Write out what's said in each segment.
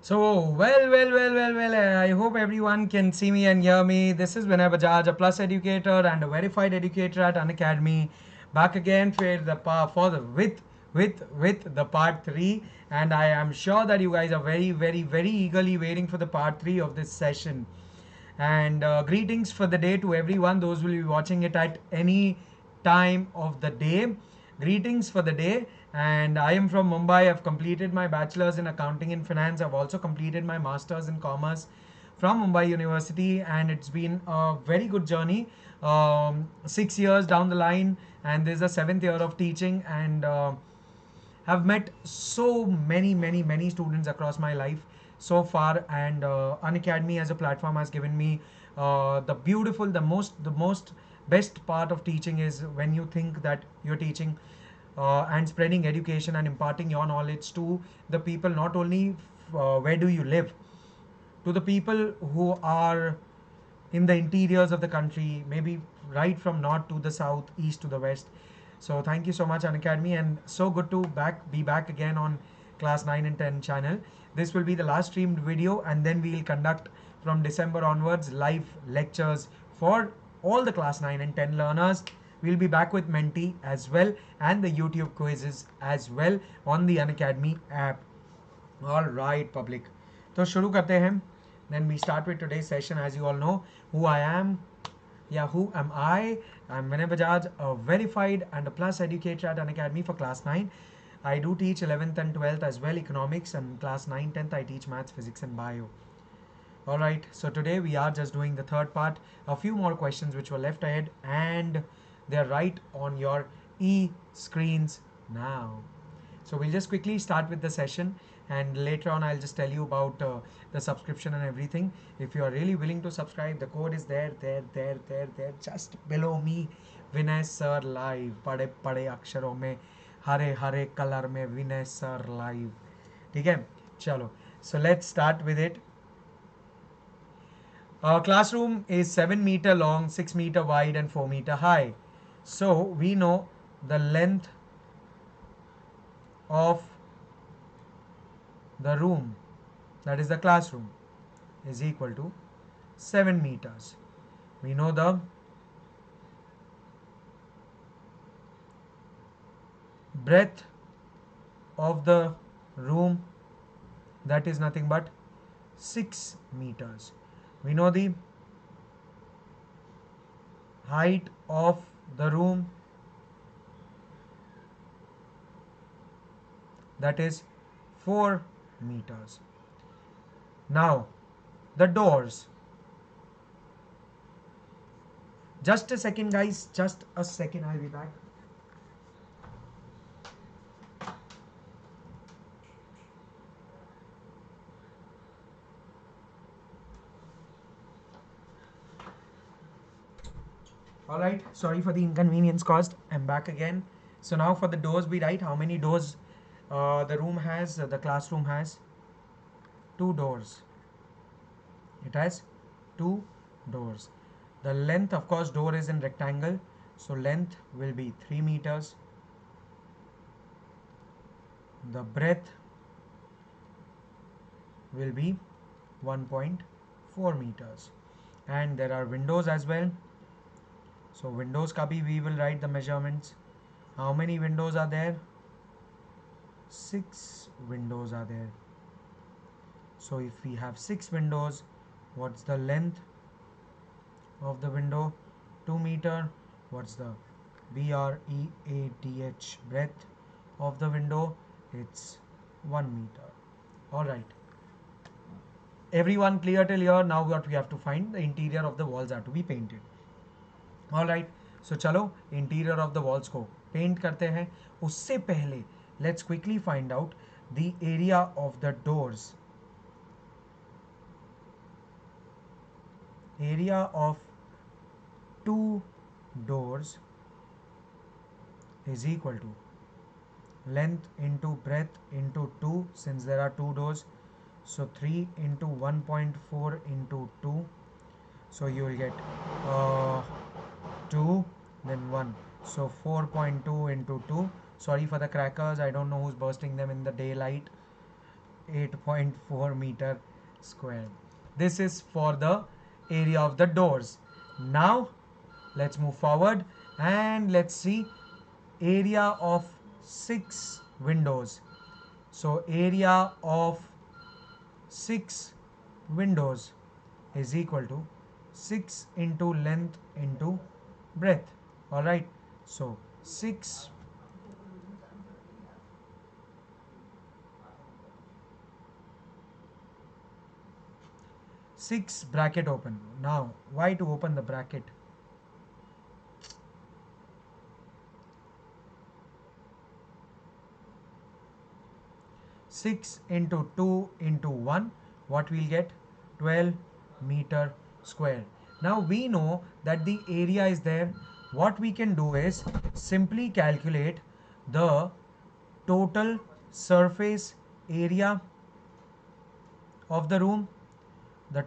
So, I hope everyone can see me and hear me. This is Vinay Bajaj, a plus educator and a verified educator at Unacademy. Back again for the with the part three, and I am sure that you guys are very eagerly waiting for the part three of this session. And greetings for the day to everyone. Those will be watching it at any time of the day. Greetings for the day. And I am from Mumbai. I've completed my bachelor's in accounting and finance. I've also completed my master's in commerce from Mumbai University, and it's been a very good journey. 6 years down the line, and there's a seventh year of teaching, and have met so many students across my life so far, and Unacademy as a platform has given me the most best part of teaching is when you think that you're teaching and spreading education and imparting your knowledge to the people, not only where do you live, to the people who are in the interiors of the country, maybe right from north to the south, east to the west. So thank you so much, Unacademy, and so good to be back again on class 9 and 10 channel. This will be the last streamed video, and then we will conduct from December onwards live lectures for all the class 9 and 10 learners. We'll be back with Menti as well, and the YouTube quizzes as well on the Unacademy app. All right, public. तो शुरू करते हैं. Then we start with today's session. As you all know who I am. Yeah, who am I? I'm Vinay Bajaj, a verified and a plus educator at Unacademy for class 9. I do teach 11th and 12th as well, economics, and class 9, 10th I teach maths, physics and bio. Alright, so today we are just doing the third part. A few more questions which were left ahead, and they're right on your e-screens now. So we'll just quickly start with the session, and later on I'll just tell you about the subscription and everything. If you are really willing to subscribe, the code is there, just below me. Vinay Sir Live, बड़े बड़े अक्षरों में, Hare Hare colour में विनय sir live. ठीक है, चलो. So let's start with it. Our classroom is 7 meter long, 6 meter wide and 4 meter high. So we know the length of the room, that is the classroom, is equal to 7 meters. We know the breadth of the room, that is nothing but 6 meters. We know the height of the room, that is 4 meters. Now the doors. Just a second guys, just a second, I'll be back. Alright, sorry for the inconvenience caused. I'm back again. So now for the doors, we write how many doors the room has, the classroom has. 2 doors. It has 2 doors. The length, of course, door is in rectangle, so length will be 3 meters. The breadth will be 1.4 meters. And there are windows as well. So windows ka bhi we will write the measurements. How many windows are there? 6 windows are there. So if we have 6 windows, what's the length of the window? 2 meter. What's the breadth breadth of the window? It's 1 meter. Alright. Everyone clear till here? Now what we have to find, the interior of the walls are to be painted. Alright, so चलो interior of the walls को paint करते हैं. उससे पहले let's quickly find out the area of the doors. Area of 2 doors is equal to length into breadth into 2, since there are 2 doors. So 3 into 1.4 into 2. So you will get 2, then 1. So 4.2 into 2. Sorry for the crackers. I don't know who's bursting them in the daylight. 8.4 meter square. This is for the area of the doors. Now let's move forward and let's see area of 6 windows. So area of 6 windows is equal to 6 into length into breadth. All right, so 6 6 bracket open. Now why to open the bracket? 6 into 2 into 1, what we'll get? 12 meter square. Now we know that the area is there. What we can do is simply calculate the total surface area of the room. The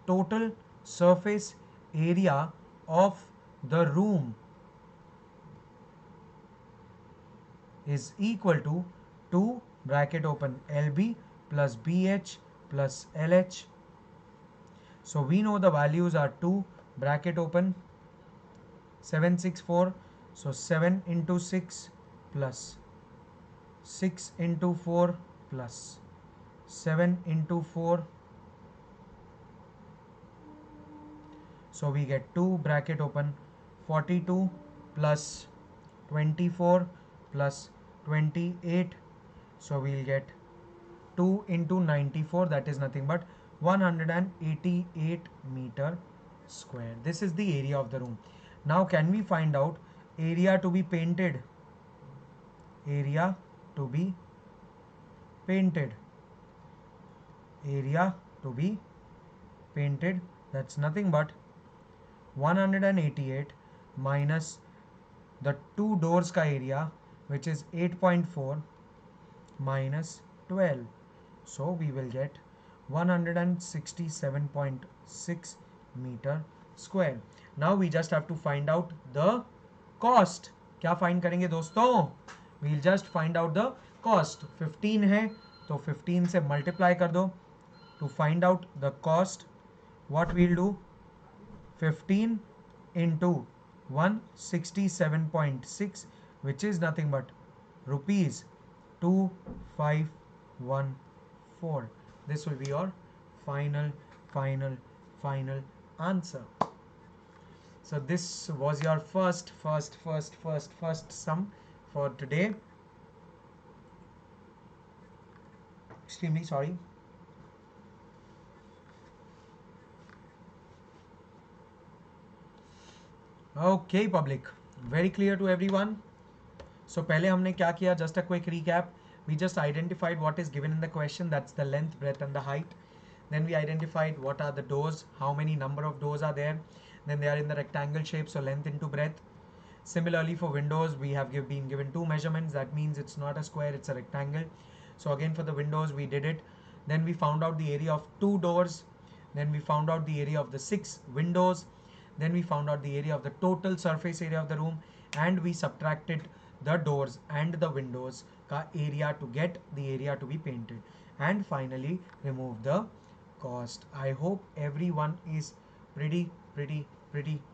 total surface area of the room is equal to 2 bracket open LB plus BH plus LH. So we know the values are 2 bracket open 764. So 7 into 6 plus 6 into 4 plus 7 into 4. So we get 2 bracket open 42 plus 24 plus 28. So we'll get 2 into 94, that is nothing but 188 meter square. This is the area of the room. Now can we find out area to be painted? Area to be painted. Area to be painted, that's nothing but 188 minus the two doors ka area, which is 8.4 minus 12. So we will get 167.6 meter square. Now we just have to find out the cost. क्या find करेंगे दोस्तों? We'll just find out the cost. 15 है तो 15 से multiply कर दो. To find out the cost, what we'll do? 15 into 167.6, which is nothing but rupees 2514. This will be your final answer. So this was your first sum for today. Extremely sorry. Okay public, very clear to everyone. So पहले हमने क्या किया? Just a quick recap. We just identified what is given in the question, that's the length, breadth and the height. Then we identified what are the doors, how many number of doors are there. Then they are in the rectangle shape, so length into breadth. Similarly for windows, we have been given two measurements. That means it's not a square, it's a rectangle. So again for the windows we did it. Then we found out the area of two doors. Then we found out the area of the 6 windows. Then we found out the area of the total surface area of the room, and we subtracted the doors and the windows ka area to get the area to be painted, and finally remove the cost. I hope everyone is pretty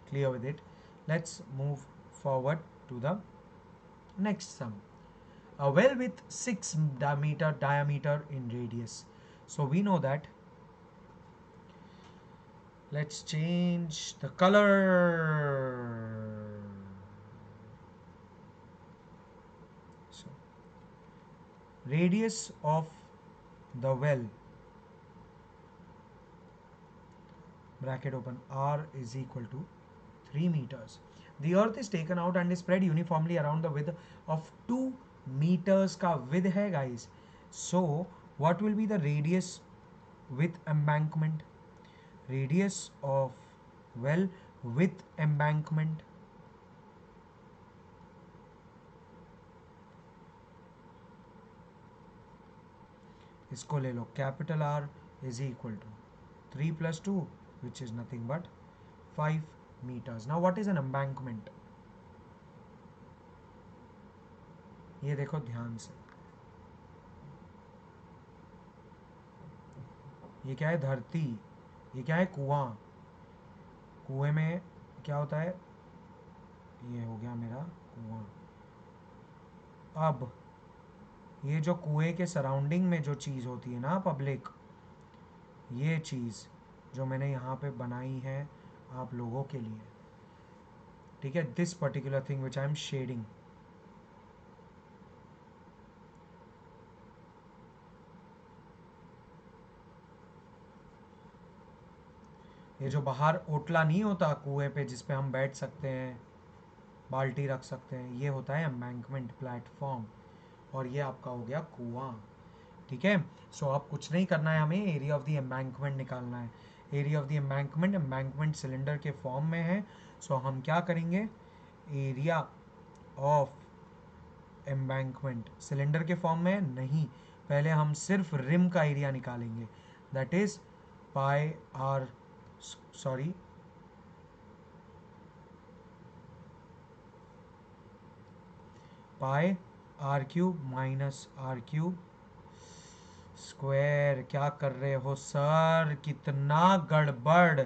clear with it. Let's move forward to the next sum. A well with 6 meter diameter in radius. So we know that. Let's change the color. So, radius of the well, bracket open, R is equal to 3 meters. The earth is taken out and is spread uniformly around the width of 2 meters ka width hai guys. So what will be the radius with embankment? Radius of well with embankment इसको ले लो, capital R is equal to 3 plus 2, which is nothing but 5 meters. Now what is an embankment? ये देखो ध्यान से. ये क्या है? धरती। ये क्या है? कुआं। कुएं में क्या होता है? ये हो गया मेरा कुआं। अब ये जो कुएं के सराउंडिंग में जो चीज़ होती है ना पब्लिक, ये चीज़ जो मैंने यहाँ पे बनाई है आप लोगों के लिए, ठीक है, this particular thing which I am shading, ये जो बाहर ओटला नहीं होता कुएं पे जिस पे हम बैठ सकते हैं, बाल्टी रख सकते हैं, ये होता है एम्बैंकमेंट प्लेटफॉर्म, और ये आपका हो गया कुआं। ठीक है, सो अब कुछ नहीं करना है, हमें एरिया ऑफ द एम्बैंकमेंट निकालना है। Area of the embankment embankment cylinder के फॉर्म में है, सो हम क्या करेंगे? एरिया ऑफ एम्बैंकमेंट सिलेंडर के फॉर्म में नहीं, पहले हम सिर्फ रिम का एरिया निकालेंगे, that is pi r, sorry, pi are cube minus r cube square. क्या कर रहे हो सर? कितना गड़बड़!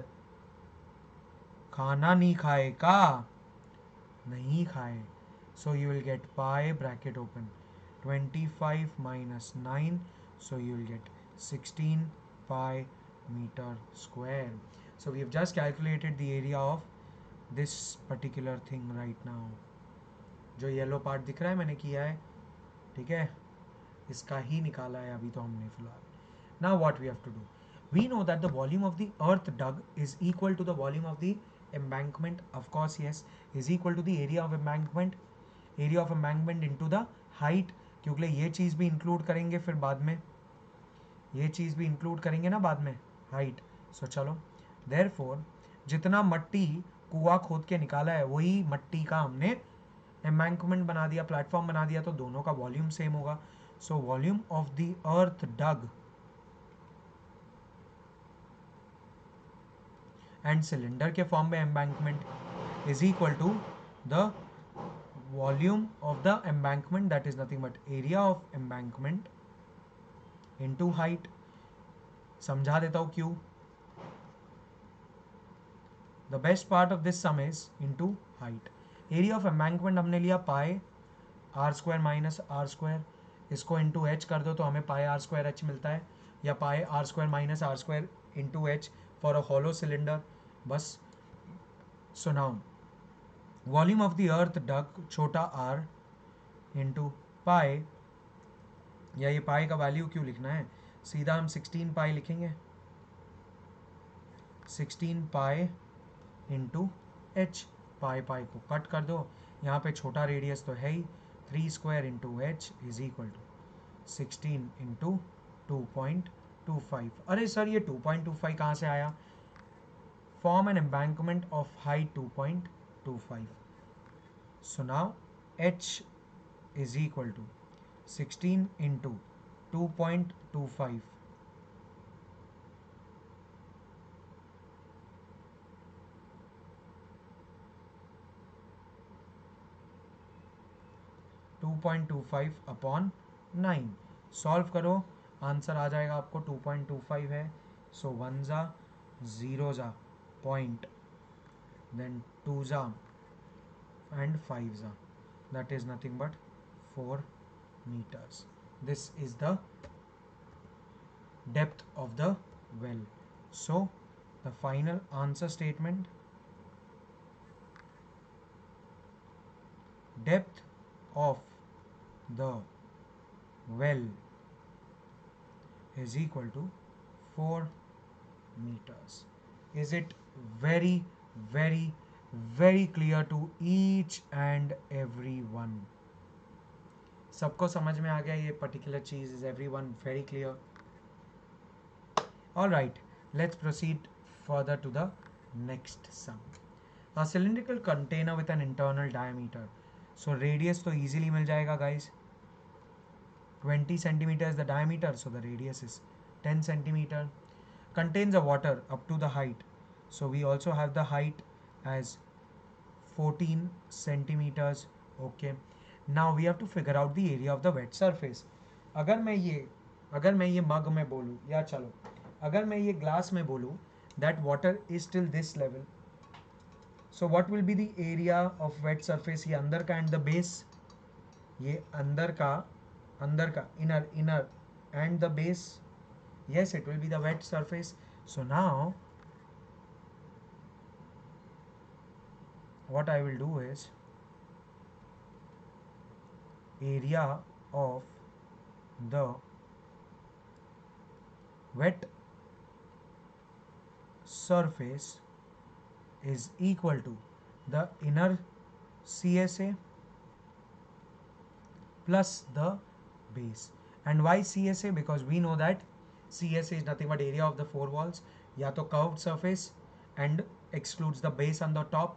खाना नहीं खाए का? नहीं खाए। So you will get pi bracket open 25 minus 9, so you will get 16 pi metre square. So we have just calculated the area of this particular thing right now. जो येलो पार्ट दिख रहा है मैंने किया है, ठीक है, इसका ही निकाला है अभी तो हमने फिलहाल. Now what we have to do? We know that the volume of the earth dug is equal to the volume of the embankment. Of course, yes, is equal to the area of embankment. Area of embankment into the height. क्योंकि ये चीज़ भी include करेंगे फिर बाद में, ये चीज़ भी include करेंगे ना बाद में, हाइट. सो चलो, देयरफॉर जितना मट्टी कुआं खोद के निकाला है वही मट्टी का हमने एम्बैंकमेंट बना दिया, प्लेटफॉर्म बना दिया, तो दोनों का वॉल्यूम सेम होगा. So volume of the earth dug and cylinder के फॉर्म में embankment is equal to the volume of the embankment, that is nothing but area of embankment into height. समझा देता हूं क्यों. The best part of this sum is into height. Area of embankment हमने लिया pi R square minus R square, इसको into H कर दो तो हमें पाई आर स्क्वायर एच मिलता है, या pi R square minus R square into H for a hollow cylinder. बस. So now volume of the earth dug छोटा आर इंटू पाई, या ये पाई का वैल्यू क्यों लिखना है, सीधा हम 16 पाई लिखेंगे, 16 पाई इंटू एच. पाई पाई को कट कर दो, यहाँ पे छोटा रेडियस तो है ही, 3 square into h is equal to 16 into 2.25. अरे सर ये 2.25 कहाँ से आया? Form an embankment of height 2.25. So now h is equal to 16 into 2.25, 2.25 upon 9. Solve करो, आंसर आ जाएगा आपको 2.25 है. सो 1 जा 0 जा पॉइंट, देन 2 जा एंड 5 जा, that is nothing but 4 meters. This is the depth of the well. So the final answer statement, depth of the well is equal to 4 meters. Is it very very very clear to each and every one? सबको समझ में आ गया ये particular चीज? Is everyone very clear? All right, let's proceed further to the next sum. A cylindrical container with an internal diameter. So radius तो easily मिल जाएगा guys. 20 centimeter is the diameter, so the radius is 10 centimeter. Contains a water up to the height. So we also have the height as 14 centimeters. Okay. Now we have to figure out the area of the wet surface. अगर मैं ये मग में बोलूँ, या चलो अगर मैं ये ग्लास में बोलूँ that water is till this level, so what will be the area of wet surface, ये अंदर का एंड द बेस, ये अंदर का inner and the base, yes it will be the wet surface. So now what I will do is area of the wet surface is equal to the inner CSA plus the base. And why CSA? Because we know that CSA is nothing but area of the four walls, या तो curved surface and excludes the base on the top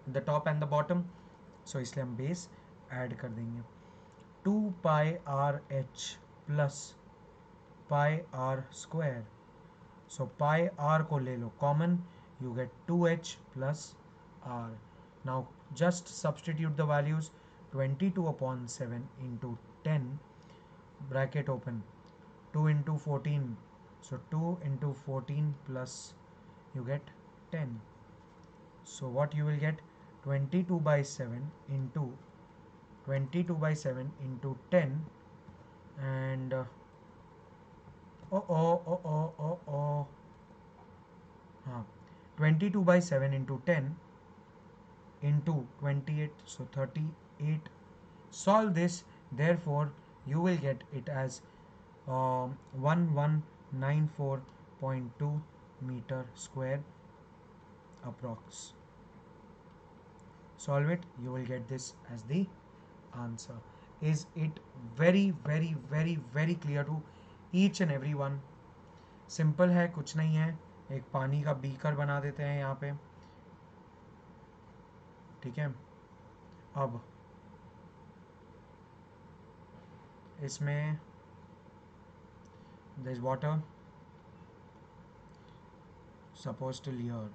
and the bottom. So इसलिए हम base add कर देंगे 2 pi r h plus pi r square. So pi r को ले लो common, you get 2h plus r. Now just substitute the values. 22 upon 7 into 10 bracket open, 2 into 14, so 2 into 14 plus you get 10. So what you will get, 22 by 7 into 22 by 7 into 10 and हाँ 22 by 7 into 10 into 28, so 38. Solve this, therefore you will get it as 1194.2 meter square approx. Solve it, you will get this as the answer. Is it very very very very clear to each and every one? Simple है, कुछ नहीं है, एक पानी का beaker बना देते हैं यहाँ पे, ठीक है। अब इसमें there is water supposed to here.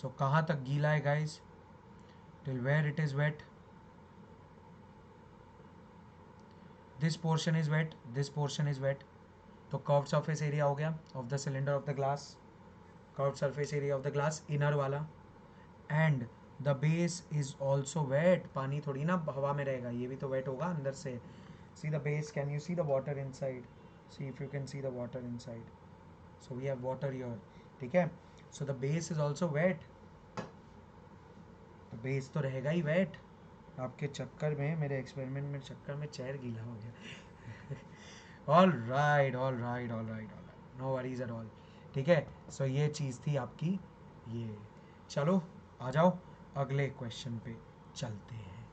So कहाँ तक गीला है guys? Till where it is wet? This portion is wet, this portion is wet. तो curved surface area हो गया of the cylinder of the glass, curved surface area of the glass inner वाला, and the base is also wet. पानी थोड़ी ना हवा में रहेगा, ये भी तो wet होगा अंदर से. See the base, can you see the water inside? See if you can see the water inside. So we have water here, ठीक है. So the base is also wet. तो base तो रहेगा ही wet. आपके चक्कर में, मेरे एक्सपेरिमेंट में चक्कर में चेयर गीला हो गया. All right all right all right all right, no worries at all, ठीक है. सो ये चीज़ थी आपकी ये. चलो आ जाओ अगले क्वेश्चन पे चलते हैं.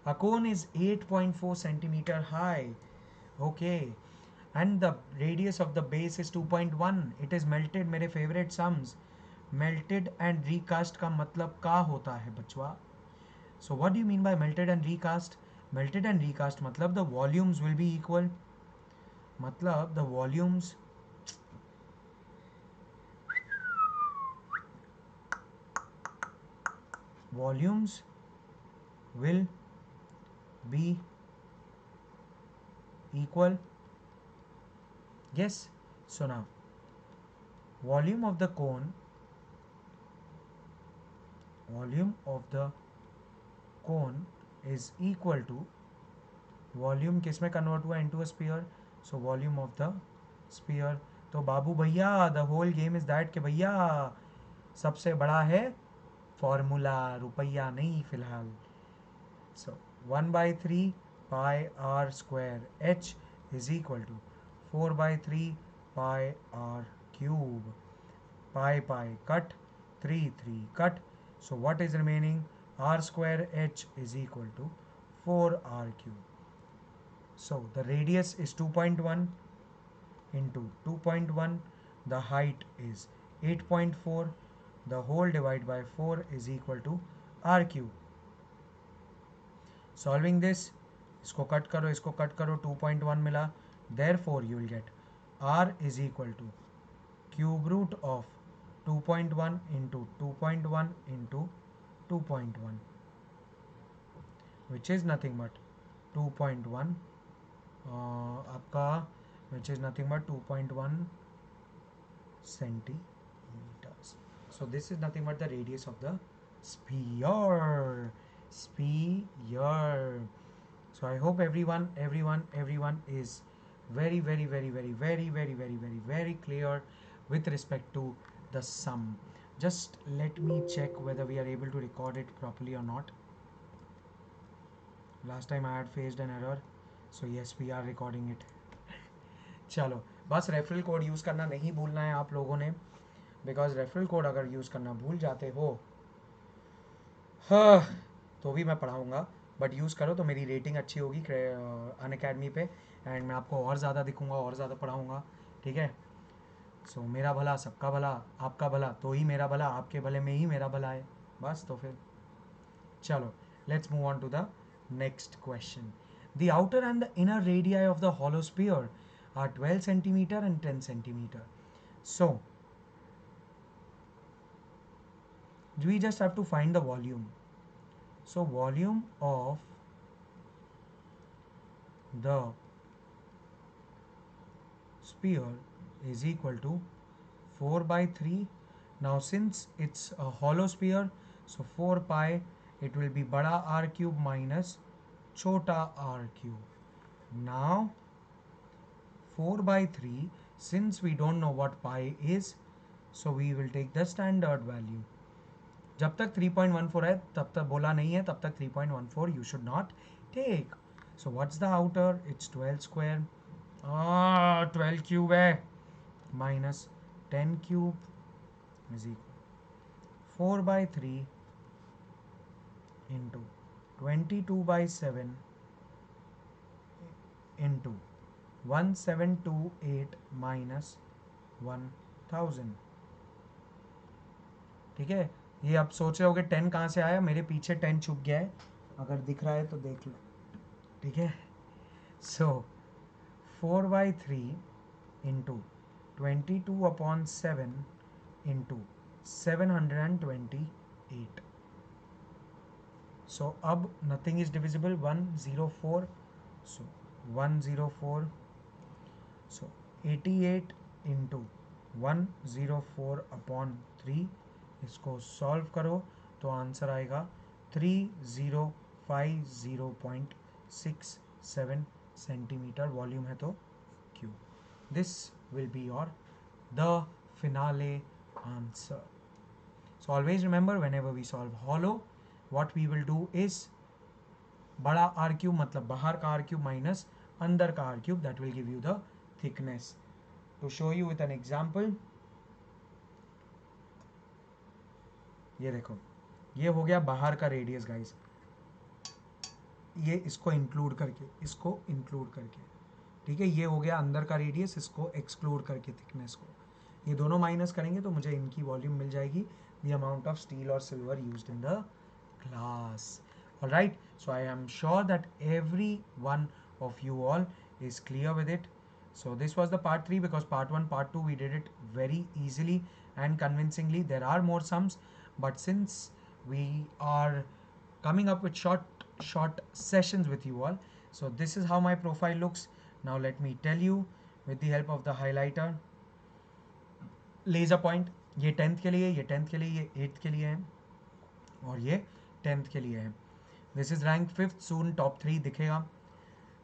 A cone is 8.4 centimeter high. Okay. And the radius of the base is 2.1. It is melted. मेरे favorite sums. Melted and recast का मतलब क्या होता है बचवा? So what do you mean by melted and recast? Melted and recast मतलब the volumes will be equal. मतलब the volumes will be equal. Yes. So now volume of the cone is equal to volume किस में convert हुआ into a sphere, so volume of the sphere. तो बाबू भैया the whole game is that कि भैया सबसे बड़ा है फॉर्मूला, रुपया नहीं फिलहाल. So 1/3 pi R square H is equal to 4/3 pi are cube. Pi pi cut, 3 cut, so what is remaining? R square h is equal to 4r cube. So the radius is 2.1 into 2.1, the height is 8.4, the whole divided by 4 is equal to r cube. Solving this, इसको cut करो 2.1 मिला, therefore you will get r is equal to cube root of 2.1 into 2.1 into 2.1, which is nothing but 2.1 आपका which is nothing but 2.1 centimeters. So this is nothing but the radius of the sphere. Sphere. So I hope everyone is very clear with respect to the sum. Just let me check whether we are able to record it properly or not. Last time I had faced an error, so yes, we are recording it. चलो, बस referral code use करना नहीं भूलना है आप लोगों ने, because referral code अगर यूज़ करना भूल जाते हो हाँ तो भी मैं पढ़ाऊँगा, बट यूज़ करो तो मेरी रेटिंग अच्छी होगी अनअकैडमी पे, एंड मैं आपको और ज़्यादा दिखूँगा, और ज़्यादा पढ़ाऊँगा, ठीक है। सो मेरा भला सबका भला, आपका भला तो ही मेरा भला, आपके भले में ही मेरा भला है, बस। तो फिर चलो, let's move on to the next question. The outer and the inner radii of the hollow sphere are 12 centimeter and 10 centimeter. So we just have to find the volume. So volume of the sphere is equal to 4 by 3. Now since it's a hollow sphere, so 4 pi, it will be bada r cube minus chota r cube. Now 4 by 3, since we don't know what pi is, so we will take the standard value. जब तक 3.14 है तब तक बोला नहीं है, तब तक 3.14 you should not take. So what's the outer? It's 12 square. 12 cube है minus 10 cube is equal 4 by 3 into 22 by 7 into 1728 minus 1000. ठीक है, ये आप सोच रहे होगे 10 कहाँ से आया, मेरे पीछे 10 छुप गया है, अगर दिख रहा है तो देख लो, ठीक है। सो 4 by 3 into 22 upon 7 into 728. So अब nothing is divisible, 104, so 104, so 88 into 104 upon 3, इसको सॉल्व करो तो आंसर आएगा 3050.67 सेंटीमीटर वॉल्यूम है तो cube. This will be your the finale answer. So always remember, whenever we solve hollow, what we will do is बड़ा r cube मतलब बाहर का r क्यूब माइनस अंदर का r cube, that will give you the thickness. To show you with an example, ये देखो, ये हो गया बाहर का रेडियस गाइस, ये इसको इंक्लूड करके, इसको इंक्लूड करके, ठीक है, ये हो गया अंदर का रेडियस, इसको एक्सक्लूड करके थिकनेस को, ये दोनों माइनस करेंगे तो मुझे इनकी वॉल्यूम मिल जाएगी, द अमाउंट ऑफ स्टील और silver used in the class. Alright, so I am sure that every one of you all is clear with it. So this was the part 3, because part 1, part 2 we did it very easily and convincingly. There are more sums, but since we are coming up with short sessions with you all, so this is how my profile looks. Now let me tell you with the help of the highlighter, laser point, ये 10th के लिए, ये 10th के लिए, ये 8th के लिए है, और ये 10th के लिए है. This is rank 5th, soon top 3 दिखेगा.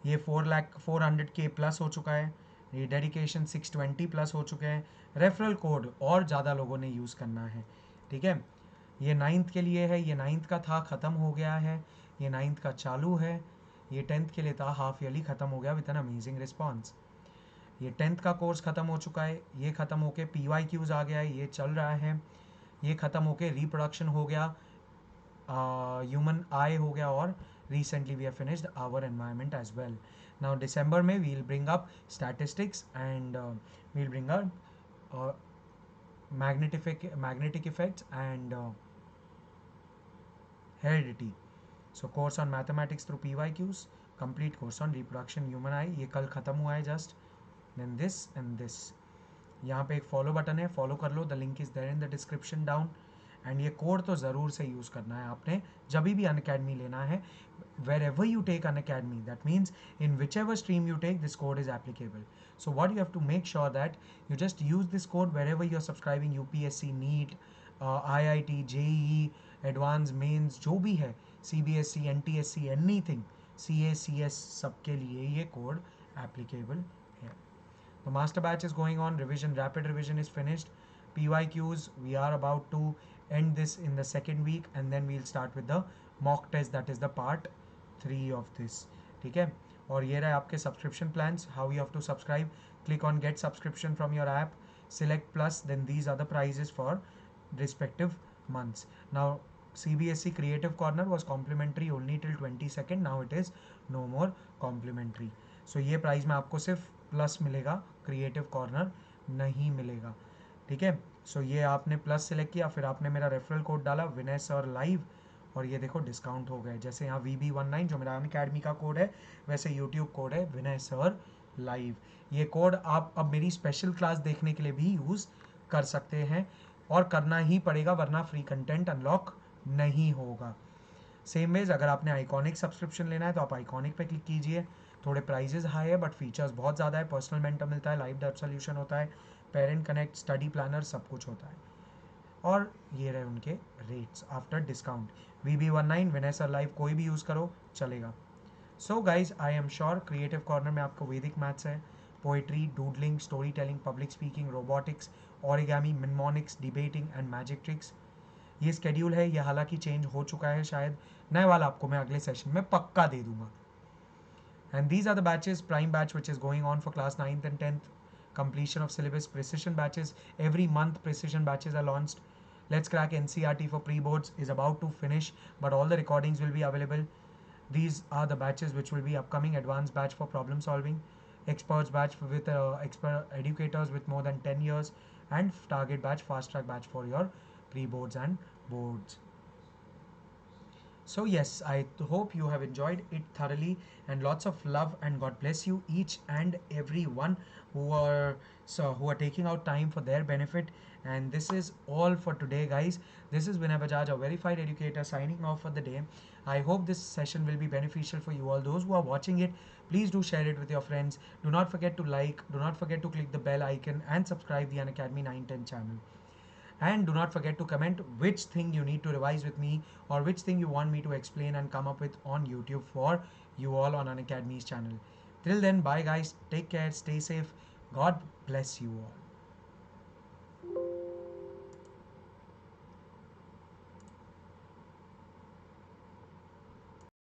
ये 400K प्लस हो चुका है, ये डेडिकेशन 620 प्लस हो चुके हैं, रेफरल कोड और ज़्यादा लोगों ने यूज़ करना है, ठीक है. ये 9th के लिए है, ये 9th का था, ख़त्म हो गया है, ये 9th का चालू है, ये 10th के लिए था, हाफ ईयरली ख़त्म हो गया विद एन अमेजिंग रिस्पॉन्स. ये 10th का कोर्स ख़त्म हो चुका है, ये ख़त्म होके PYQs आ गया है, ये चल रहा है, ये ख़त्म होके रिप्रोडक्शन हो गया, ह्यूमन आई हो गया, और recently we have finished our environment as well. Now December में we'll bring up statistics and we'll bring up magnetic effects and heredity. So course on mathematics through PYQs, complete course on reproduction human eye, ये कल ख़त्म हुआ है just. Then this and this, यहाँ पे एक follow button है, follow कर लो, the link is there in the description down. And ये कोड तो ज़रूर से यूज़ करना है आपने जब भी अनअकैडमी लेना है. Wherever you take an academy, that means in whichever stream you take, this code is applicable. So what you have to make sure that you just use this code wherever you're subscribing. UPSC, NEET, IIT, JEE, advanced mains, जो भी है, CBSE, NTSC, anything, CA, CS, सबके लिए ये code applicable है. The master batch is going on. Revision, rapid revision is finished. PYQs, we are about to end this in the second week, and then we'll start with the mock test, that is the part 3 of this. ठीक है. और ये रहे आपके subscription plans. How you have to subscribe? Click on get subscription from your app. Select plus. Then these are the prices for respective months. Now CBSE Creative Corner was complimentary only till 22nd. Now it is no more complimentary. So ये price में आपको सिर्फ plus मिलेगा, creative corner नहीं मिलेगा. ठीक है. सो ये आपने प्लस सेलेक्ट किया, फिर आपने मेरा रेफरल कोड डाला विनय सर लाइव, और ये देखो डिस्काउंट हो गए. जैसे यहाँ VB19 जो मेरा अनअकैडमी का कोड है, वैसे यूट्यूब कोड है विनय सर लाइव. ये कोड आप अब मेरी स्पेशल क्लास देखने के लिए भी यूज़ कर सकते हैं, और करना ही पड़ेगा वरना फ्री कंटेंट अनलॉक नहीं होगा. सेम वेज अगर आपने आइकॉनिक सब्सक्रिप्शन लेना है तो आप आइकॉनिक पे क्लिक कीजिए. थोड़े प्राइजेस हाई है बट फीचर्स बहुत ज़्यादा है. पर्सनल मेंटर मिलता है, लाइव डाउट सोल्यूशन होता है, पेरेंट कनेक्ट, स्टडी प्लानर, सब कुछ होता है. और ये रहे उनके rates after discount. VB19 Vinay sir live कोई भी यूज़ करो चलेगा. So guys I am sure creative corner में आपको वैदिक मैथ्स है, poetry, doodling, story telling, public speaking, robotics, origami, mnemonics, debating and magic tricks. ये स्केड्यूल है, ये हालांकि चेंज हो चुका है शायद. नए वाला आपको मैं अगले सेशन में पक्का दे दूंगा. And these are the batches. Prime batch which is going on for class 9th and 10th. Completion of syllabus. Precision batches. Every month precision batches are launched. Let's Crack NCRT for pre-boards is about to finish, but all the recordings will be available. These are the batches which will be upcoming. Advanced batch for problem solving, experts batch with expert educators with more than 10 years, and target batch, fast track batch for your pre-boards and boards. So yes, I hope you have enjoyed it thoroughly, and lots of love, and God bless you each and every one who are taking out time for their benefit. And this is all for today, guys. This is Vinay Bajaj, a verified educator, signing off for the day. I hope this session will be beneficial for you all. Those who are watching it, please do share it with your friends. Do not forget to like, do not forget to click the bell icon and subscribe the Unacademy 910 channel. And do not forget to comment which thing you need to revise with me, or which thing you want me to explain and come up with on YouTube for you all on Unacademy's channel. Till then, bye guys, take care, stay safe, God bless you all.